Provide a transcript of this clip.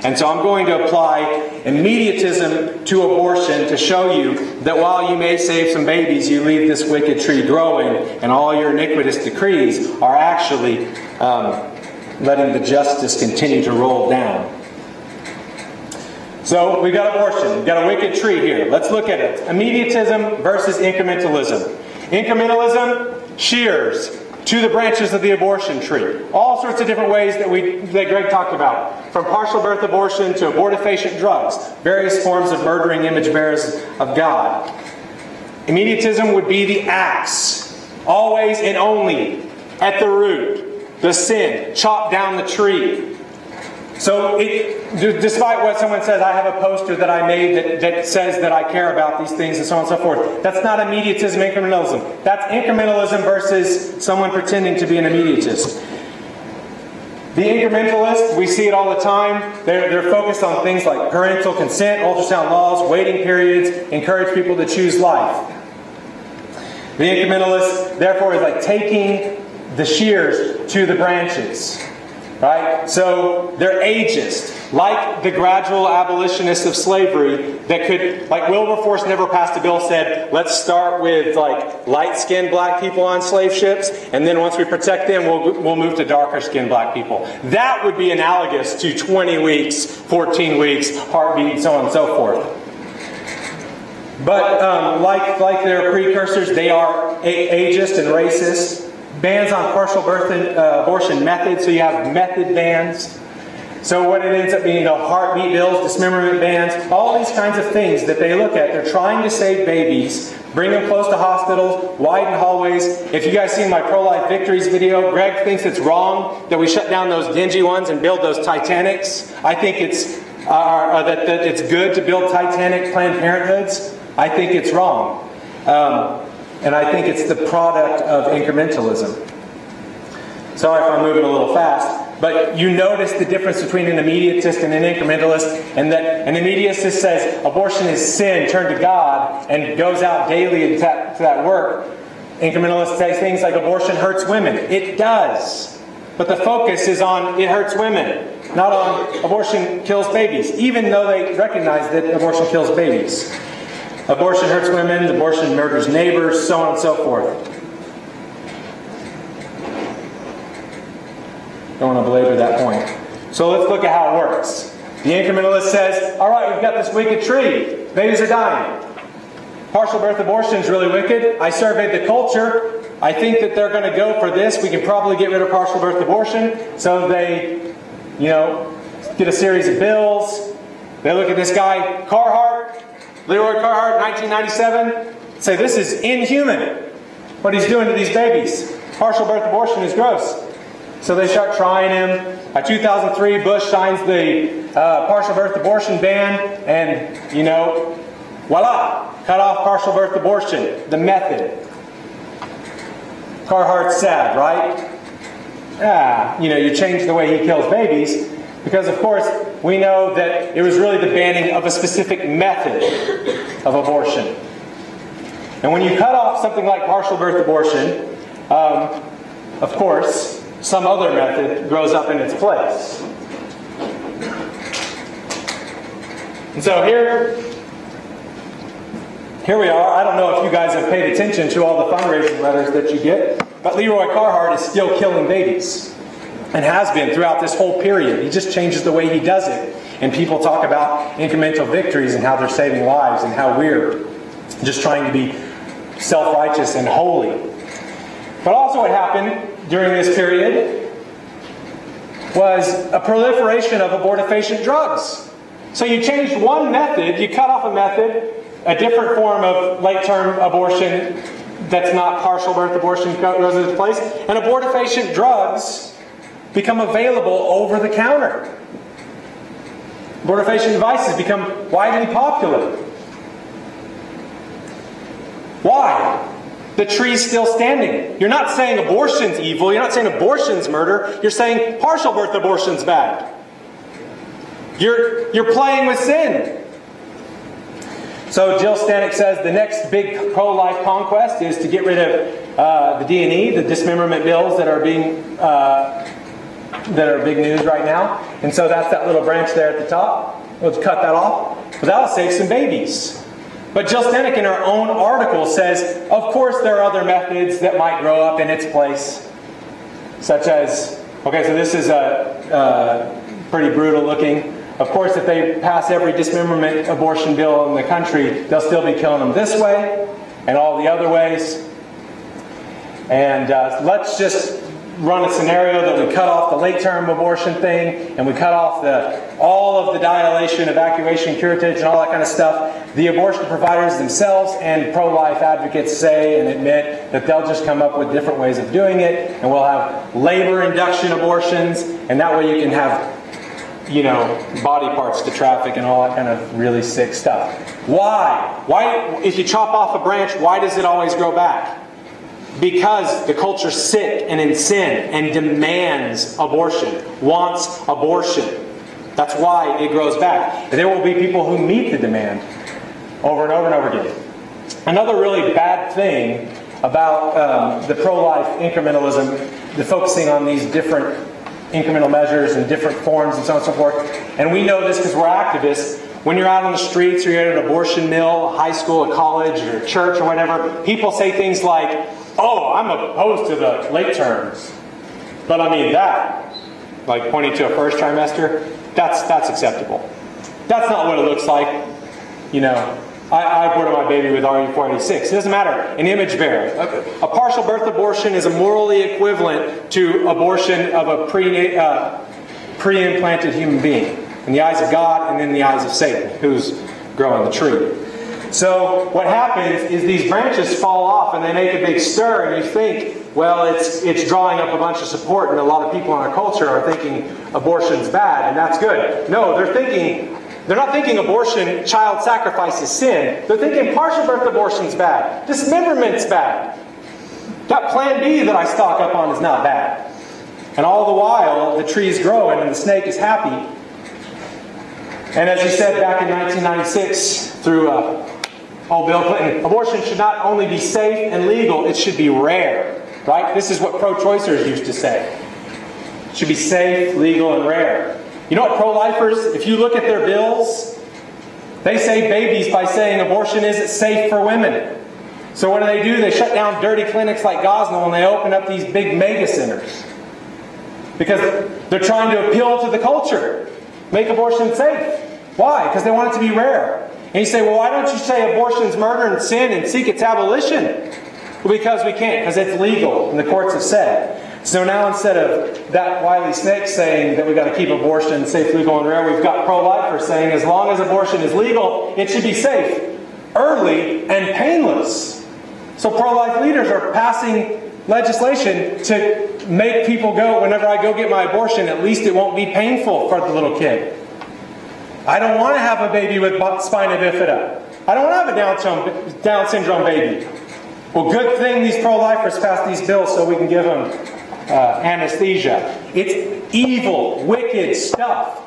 And so I'm going to apply immediatism to abortion to show you that while you may save some babies, you leave this wicked tree growing, and all your iniquitous decrees are actually letting the justice continue to roll down. So we've got abortion. We've got a wicked tree here. Let's look at it. Immediatism versus incrementalism. Incrementalism shears to the branches of the abortion tree. All sorts of different ways that Greg talked about. From partial birth abortion to abortifacient drugs. Various forms of murdering image bearers of God. Immediatism would be the axe. Always and only at the root. The sin. Chop down the tree. So, despite what someone says, I have a poster that I made that says that I care about these things and so on and so forth. That's not immediatism, incrementalism. That's incrementalism versus someone pretending to be an immediatist. The incrementalists, we see it all the time. They're focused on things like parental consent, ultrasound laws, waiting periods, encourage people to choose life. The incrementalist, therefore, is like taking the shears to the branches. Right? So they're ageist, like the gradual abolitionists of slavery that could, like Wilberforce never passed a bill said, let's start with like light-skinned black people on slave ships, and then once we protect them, we'll move to darker-skinned black people. That would be analogous to 20 weeks, 14 weeks, heartbeat, so on and so forth. But like their precursors, they are ageist and racist. Bans on partial birth and abortion methods, so you have method bans. So what it ends up being, heartbeat bills, dismemberment bans, all these kinds of things that they look at. They're trying to save babies, bring them close to hospitals, widen hallways. If you guys seen my pro-life victories video, Greg thinks it's wrong that we shut down those dingy ones and build those Titanics. I think it's that it's good to build Titanic Planned Parenthoods. I think it's wrong. And I think it's the product of incrementalism. Sorry if I'm moving a little fast, but you notice the difference between an immediatist and an incrementalist, and that an immediatist says abortion is sin, turn to God, and goes out daily to that work. Incrementalists say things like abortion hurts women. It does. But the focus is on it hurts women, not on abortion kills babies, even though they recognize that abortion kills babies. Abortion hurts women, abortion murders neighbors, so on and so forth. Don't want to belabor that point. So let's look at how it works. The incrementalist says, all right, we've got this wicked tree. Babies are dying. Partial birth abortion is really wicked. I surveyed the culture. I think that they're going to go for this. We can probably get rid of partial birth abortion. So they, get a series of bills. They look at this guy, Leroy Carhart, 1997, say this is inhuman, what he's doing to these babies. Partial birth abortion is gross. So they start trying him. By 2003, Bush signs the partial birth abortion ban, and, voila, cut off partial birth abortion, the method. Carhart's sad, right? You change the way he kills babies. Because, of course, we know that it was really the banning of a specific method of abortion. And when you cut off something like partial birth abortion, of course, some other method grows up in its place. And so here we are. I don't know if you guys have paid attention to all the fundraising letters that you get, but Leroy Carhart is still killing babies. And has been throughout this whole period. He just changes the way he does it. And people talk about incremental victories and how they're saving lives and how we're just trying to be self-righteous and holy. But also what happened during this period was a proliferation of abortifacient drugs. So you changed one method, you cut off a method, a different form of late-term abortion that's not partial birth abortion goes into place, and abortifacient drugs become available over the counter. Abortifacient devices become widely popular. Why? The tree's still standing. You're not saying abortion's evil. You're not saying abortion's murder. You're saying partial birth abortion's bad. You're playing with sin. So Jill Stanek says the next big pro-life conquest is to get rid of the D&E, the dismemberment bills that are being that are big news right now. And so that's that little branch there at the top. We'll cut that off. But that'll save some babies. But Jill Stenek in her own article says, of course there are other methods that might grow up in its place. Such as, okay, so this is pretty brutal looking. Of course, if they pass every dismemberment abortion bill in the country, they'll still be killing them this way and all the other ways. And let's just run a scenario that we cut off the late-term abortion thing, and we cut off all of the dilation, evacuation, curettage, and all that kind of stuff. The abortion providers themselves and pro-life advocates say and admit that they'll just come up with different ways of doing it, and we'll have labor induction abortions, and that way you can have, you know, body parts to traffic and all that kind of really sick stuff. Why? Why, if you chop off a branch, why does it always grow back? Because the culture's sick and in sin and demands abortion, wants abortion. That's why it grows back. And there will be people who meet the demand over and over and over again. Another really bad thing about the pro-life incrementalism, the focusing on these different incremental measures and different forms and so on and so forth. And we know this because we're activists. When you're out on the streets or you're at an abortion mill, high school, a college, or church or whatever, people say things like, oh, I'm opposed to the late terms. But I mean that, like pointing to a first trimester, that's acceptable. That's not what it looks like. You know, I aborted my baby with RE486. It doesn't matter. An image bearer. A partial birth abortion is a morally equivalent to abortion of a pre-implanted human being. In the eyes of God and in the eyes of Satan, who's growing the tree. So what happens is these branches fall off and they make a big stir, and you think, well, it's drawing up a bunch of support, and a lot of people in our culture are thinking abortion's bad, and that's good. No, they're not thinking abortion, child sacrifice is sin. They're thinking partial birth abortion's bad. Dismemberment's bad. That plan B that I stock up on is not bad. And all the while, the tree's growing and the snake is happy. And as he said back in 1996 through Bill Clinton, abortion should not only be safe and legal, it should be rare. Right? This is what pro-choicers used to say. It should be safe, legal, and rare. You know what pro-lifers, if you look at their bills, they save babies by saying abortion isn't safe for women. So what do? They shut down dirty clinics like Gosnell and they open up these big mega centers. Because they're trying to appeal to the culture. Make abortion safe. Why? Because they want it to be rare. And you say, well, why don't you say abortion's murder and sin and seek its abolition? Well, because we can't, because it's legal, and the courts have said. So now instead of that wily snake saying that we've got to keep abortion safe, legal, and rare, we've got pro-lifers saying as long as abortion is legal, it should be safe, early, and painless. So pro-life leaders are passing legislation to make people go, whenever I go get my abortion, at least it won't be painful for the little kid. I don't want to have a baby with spina bifida. I don't want to have a Down syndrome baby. Well, good thing these pro-lifers passed these bills so we can give them anesthesia. It's evil, wicked stuff.